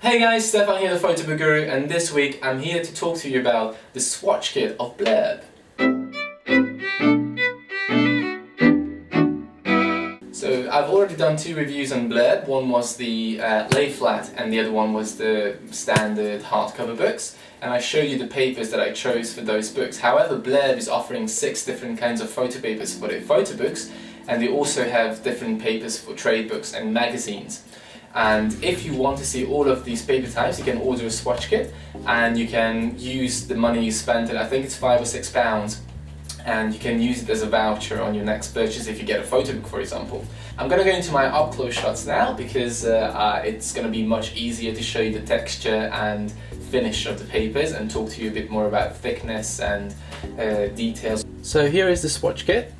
Hey guys, Stefan here, the Photobook Guru, and this week I'm here to talk to you about the Swatch kit of Blurb. So I've already done two reviews on Blurb. One was the lay flat and the other one was the standard hardcover books. And I showed you the papers that I chose for those books. However, Blurb is offering 6 different kinds of photo papers for their photo books, and they also have different papers for trade books and magazines. And if you want to see all of these paper types, you can order a Swatch kit and you can use the money you spent, I think it's £5 or £6, and you can use it as a voucher on your next purchase if you get a photo book, for example. I'm going to go into my up-close shots now because it's going to be much easier to show you the texture and finish of the papers and talk to you a bit more about thickness and details. So here is the Swatch kit.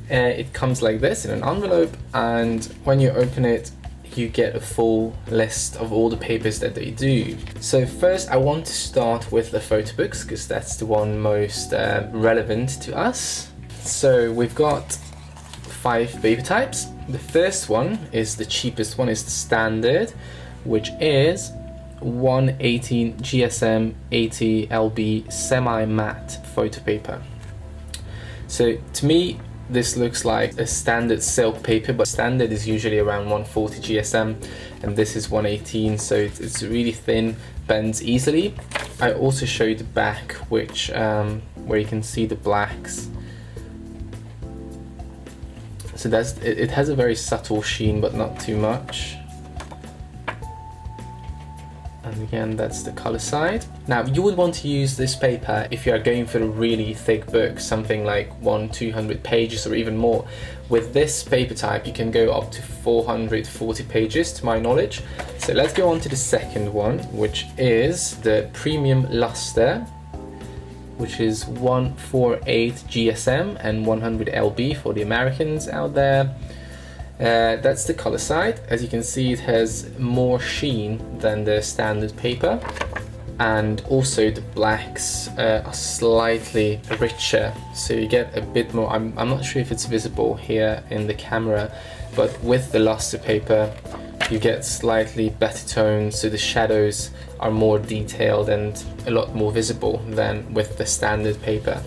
It comes like this in an envelope, and when you open it you get a full list of all the papers that they do. So first I want to start with the photo books because that's the one most relevant to us. So we've got 5 paper types. The first one is the cheapest one, is the standard, which is 118 GSM 80 LB semi-matte photo paper. So to me this looks like a standard silk paper, but standard is usually around 140 GSM and this is 118, so it's really thin, bends easily. I also showed the back, which where you can see the blacks. So it has a very subtle sheen but not too much. And again, that's the color side. Now, you would want to use this paper if you are going for a really thick book, something like 200 pages or even more. With this paper type, you can go up to 440 pages, to my knowledge. So let's go on to the second one, which is the Premium Luster, which is 148 GSM and 100 LB for the Americans out there. That's the color side. As you can see, it has more sheen than the standard paper, and also the blacks are slightly richer, so you get a bit more. I'm not sure if it's visible here in the camera, but with the luster paper you get slightly better tones, so the shadows are more detailed and a lot more visible than with the standard paper.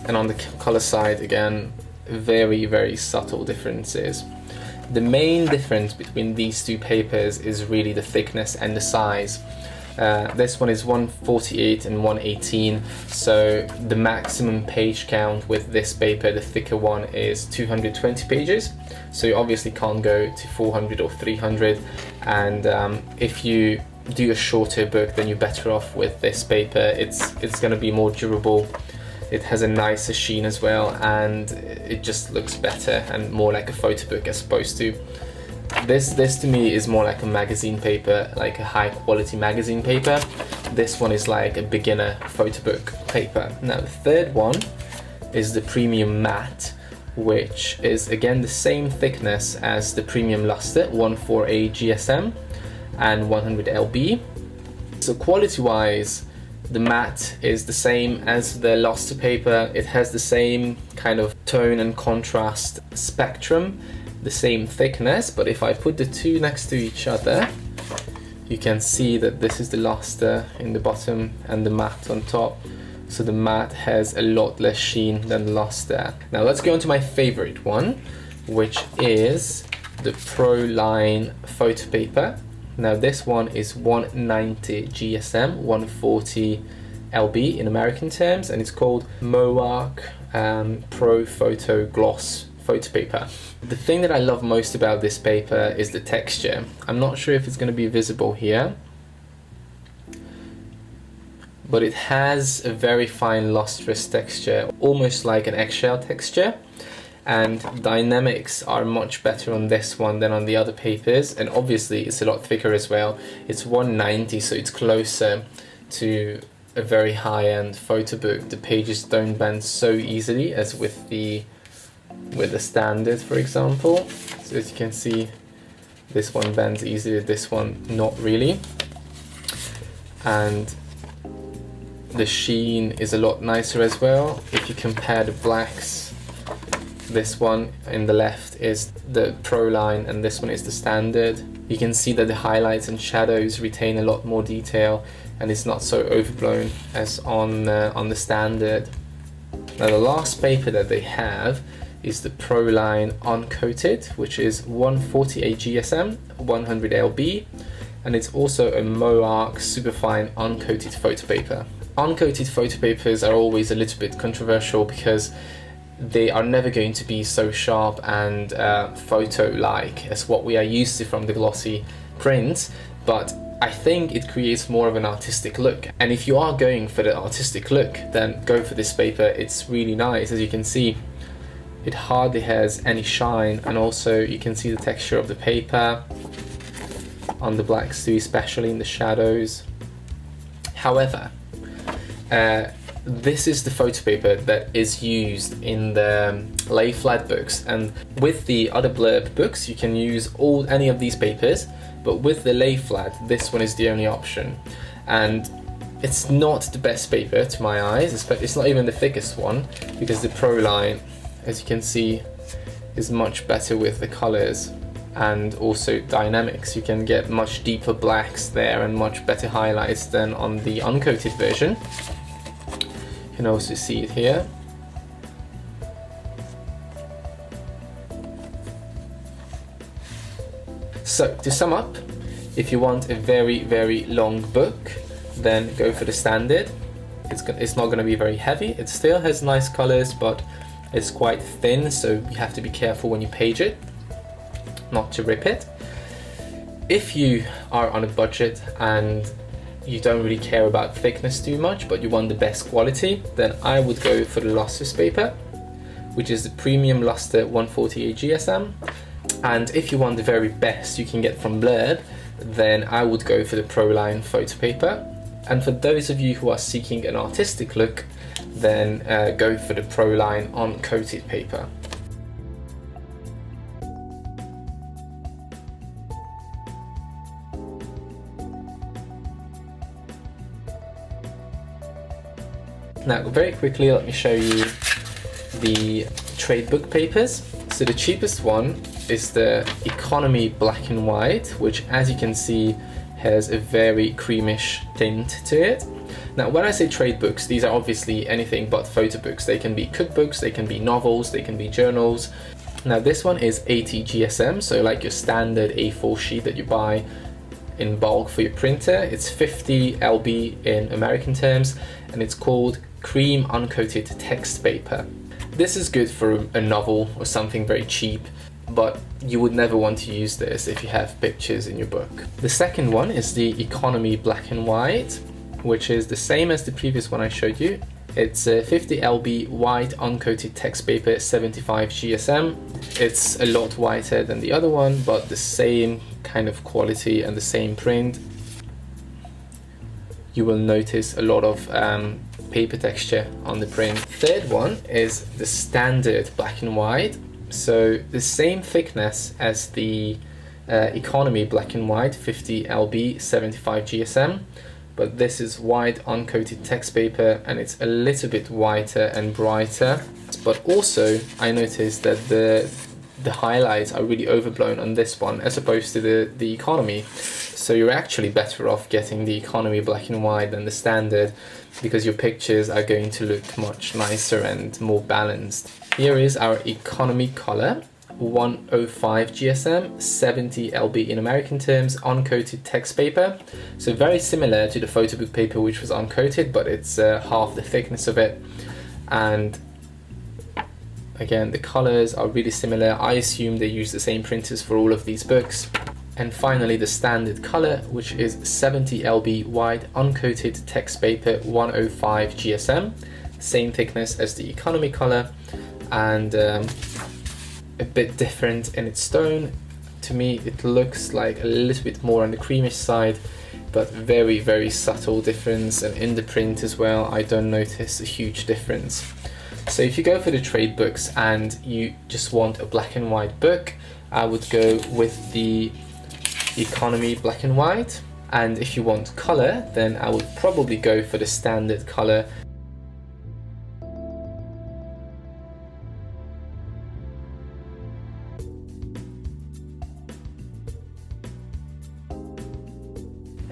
And on the color side, again, very subtle differences. The main difference between these two papers is really the thickness and the size. This one is 148 and 118, so the maximum page count with this paper, the thicker one, is 220 pages, so you obviously can't go to 400 or 300, and if you do a shorter book then you're better off with this paper. It's going to be more durable. It has a nicer sheen as well, and it just looks better and more like a photo book as opposed to this to me is more like a magazine paper, like a high quality magazine paper. This one is like a beginner photo book paper. Now the third one is the Premium Matte, which is again the same thickness as the Premium Luster, 148 GSM and 100 LB. So quality wise, the matte is the same as the luster paper. It has the same kind of tone and contrast spectrum, the same thickness, but if I put the two next to each other, you can see that this is the luster in the bottom and the matte on top. So the matte has a lot less sheen than the luster. Now let's go on to my favorite one, which is the Pro Line photo paper. Now this one is 190 GSM, 140 LB in American terms, and it's called Mohawk Pro Photo Gloss photo paper. The thing that I love most about this paper is the texture. I'm not sure if it's going to be visible here, but it has a very fine lustrous texture, almost like an eggshell texture. And dynamics are much better on this one than on the other papers, and obviously it's a lot thicker as well. It's 190, so it's closer to a very high-end photo book. The pages don't bend so easily as with the standard, for example. So as you can see, this one bends easily, this one not really. And the sheen is a lot nicer as well. If you compare the blacks, this one in the left is the Pro Line and this one is the standard. You can see that the highlights and shadows retain a lot more detail, and it's not so overblown as on the standard. Now the last paper that they have is the Proline Uncoated, which is 148 GSM, 100 LB, and it's also a Moarch superfine uncoated photo paper. Uncoated photo papers are always a little bit controversial because they are never going to be so sharp and photo-like as what we are used to from the glossy prints, but I think it creates more of an artistic look. And if you are going for the artistic look, then go for this paper. It's really nice. As you can see, it hardly has any shine, and also you can see the texture of the paper on the blacks too, especially in the shadows. However, this is the photo paper that is used in the lay flat books, and with the other Blurb books you can use any of these papers, but with the lay flat this one is the only option, and it's not the best paper to my eyes. It's not even the thickest one, because the Proline, as you can see, is much better with the colors and also dynamics. You can get much deeper blacks there and much better highlights than on the uncoated version. You can also see it here. So to sum up, if you want a very long book, then go for the standard. It's not going to be very heavy. It still has nice colors, but it's quite thin, so you have to be careful when you page it, not to rip it. If you are on a budget and you don't really care about thickness too much, but you want the best quality, then I would go for the lustrous paper, which is the Premium Luster 148 GSM. And if you want the very best you can get from Blurb, then I would go for the Proline photo paper. And for those of you who are seeking an artistic look, then go for the Proline uncoated paper. Now, very quickly, let me show you the trade book papers. So the cheapest one is the Economy Black and White, which, as you can see, has a very creamish tint to it. Now, when I say trade books, these are obviously anything but photo books. They can be cookbooks, they can be novels, they can be journals. Now, this one is 80 GSM, so like your standard A4 sheet that you buy in bulk for your printer. It's 50 LB in American terms, and it's called Cream Uncoated Text Paper. This is good for a novel or something very cheap, but you would never want to use this if you have pictures in your book. The second one is the Economy Black and White, which is the same as the previous one I showed you. It's a 50 LB white uncoated text paper, 75 GSM. It's a lot whiter than the other one, but the same kind of quality and the same print. You will notice a lot of paper texture on the print. Third one is the standard black and white. So the same thickness as the Economy Black and White, 50 LB, 75 GSM. But this is white uncoated text paper, and it's a little bit whiter and brighter. But also I noticed that the highlights are really overblown on this one as opposed to the Economy. So you're actually better off getting the Economy Black and White than the standard, because your pictures are going to look much nicer and more balanced. Here is our Economy color, 105 GSM, 70 LB in American terms, uncoated text paper. So very similar to the photo book paper, which was uncoated, but it's half the thickness of it. And again, the colors are really similar. I assume they use the same printers for all of these books. And finally, the standard color, which is 70 LB white uncoated text paper, 105 GSM, same thickness as the Economy color, and a bit different in its tone. To me, it looks like a little bit more on the creamish side, but very subtle difference. And in the print as well, I don't notice a huge difference. So if you go for the trade books and you just want a black and white book, I would go with the Economy Black and White. And if you want color, then I would probably go for the standard color.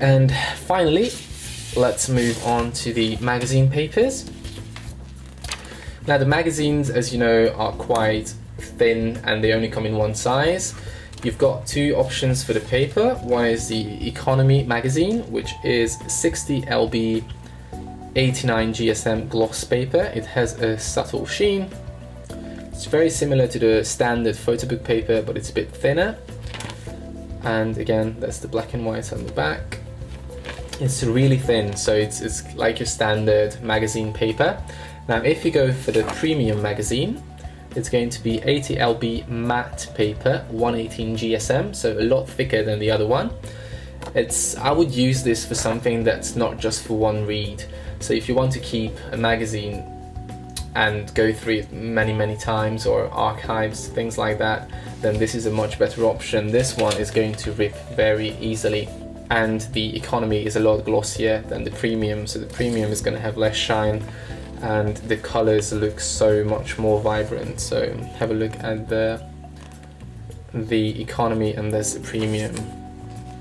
And finally, let's move on to the magazine papers. Now the magazines, as you know, are quite thin and they only come in one size. You've got two options for the paper. One is the economy magazine, which is 60 lb 89 GSM gloss paper. It has a subtle sheen. It's very similar to the standard photo book paper, but it's a bit thinner. And again, that's the black and white on the back. It's really thin, so it's like your standard magazine paper. Now if you go for the premium magazine, it's going to be 80 lb matte paper, 118 GSM, so a lot thicker than the other one. I would use this for something that's not just for one read. So if you want to keep a magazine and go through it many times, or archives, things like that, then this is a much better option. This one is going to rip very easily, and the economy is a lot glossier than the premium, so the premium is going to have less shine and the colors look so much more vibrant. So have a look at the economy, and there's the premium.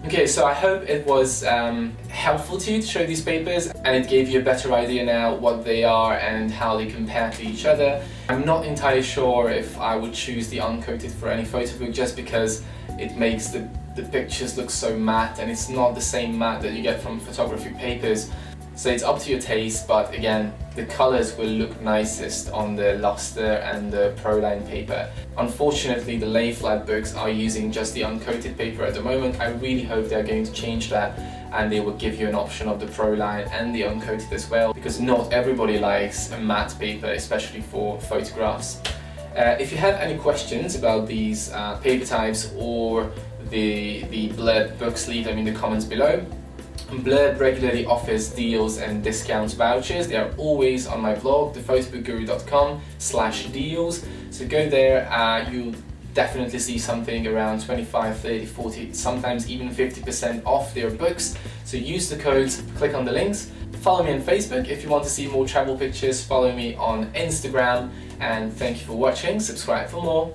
Okay, so I hope it was helpful to you to show these papers, and it gave you a better idea now what they are and how they compare to each other. I'm not entirely sure if I would choose the uncoated for any photo book, just because it makes the pictures look so matte, and it's not the same matte that you get from photography papers. So it's up to your taste, but again, the colors will look nicest on the Luster and the Proline paper. Unfortunately, the lay flat books are using just the uncoated paper at the moment. I really hope they're going to change that, and they will give you an option of the Proline and the uncoated as well, because not everybody likes a matte paper, especially for photographs. If you have any questions about these paper types or the Blurb books, leave them in the comments below. Blurb regularly offers deals and discounts vouchers. They are always on my blog, thephotoboogguru.com/deals. So go there, you'll definitely see something around 25, 30, 40, sometimes even 50% off their books. So use the codes, click on the links. Follow me on Facebook if you want to see more travel pictures. Follow me on Instagram, and thank you for watching. Subscribe for more.